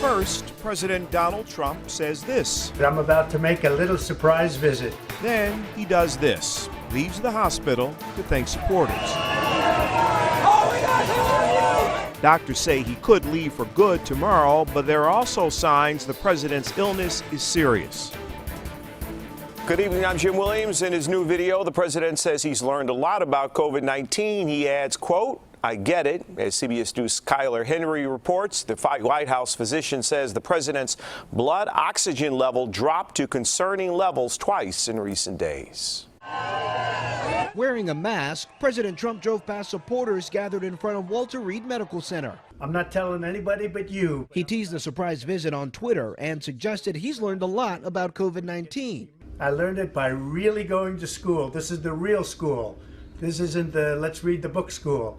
First, President Donald Trump says this. I'm about to make a little surprise visit. Then he does this, leaves the hospital to thank supporters. Doctors say he could leave for good tomorrow, but there are also signs the president's illness is serious. Good evening, I'm Jim Williams. In his new video, the president says he's learned a lot about COVID-19. He adds, quote, "I get it." As CBS News Skyler Henry reports, the White House physician says the president's blood oxygen level dropped to concerning levels twice in recent days. Wearing a mask, President Trump drove past supporters gathered in front of Walter Reed Medical Center. I'm not telling anybody but you. He teased the surprise visit on Twitter and suggested he's learned a lot about COVID-19. I learned it by really going to school. This is the real school. This isn't the let's read the book school.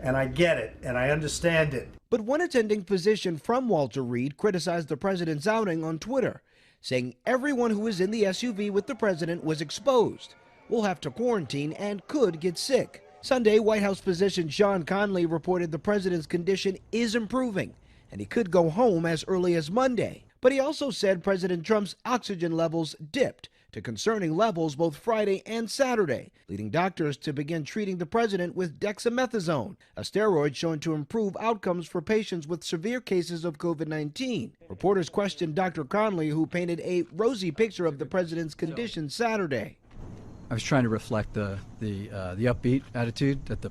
And I get it, and I understand it. But one attending physician from Walter Reed criticized the president's outing on Twitter, saying everyone who was in the SUV with the president was exposed, will have to quarantine, and could get sick. Sunday, White House physician Sean Conley reported the president's condition is improving, and he could go home as early as Monday. But he also said President Trump's oxygen levels dipped to concerning levels both Friday and Saturday, leading doctors to begin treating the president with dexamethasone, a steroid shown to improve outcomes for patients with severe cases of COVID-19. Reporters questioned Dr. Conley, who painted a rosy picture of the president's condition Saturday. I was trying to reflect the upbeat attitude that the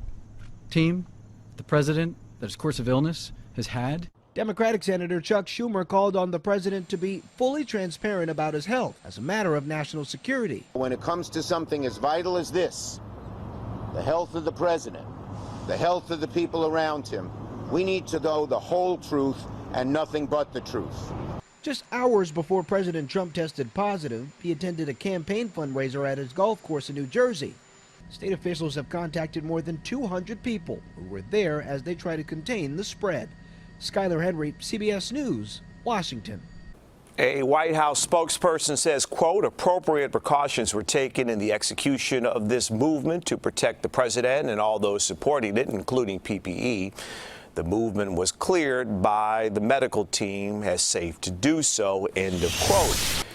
team, the president, that his course of illness has had. Democratic Senator Chuck Schumer called on the president to be fully transparent about his health as a matter of national security. When it comes to something as vital as this, the health of the president, the health of the people around him, we need to know the whole truth and nothing but the truth. Just hours before President Trump tested positive, he attended a campaign fundraiser at his golf course in New Jersey. State officials have contacted more than 200 people who were there as they try to contain the spread. Skyler Henry, CBS News, Washington. A White House spokesperson says, quote, appropriate precautions were taken in the execution of this movement to protect the president and all those supporting it, including PPE. The movement was cleared by the medical team as safe to do so, end of quote.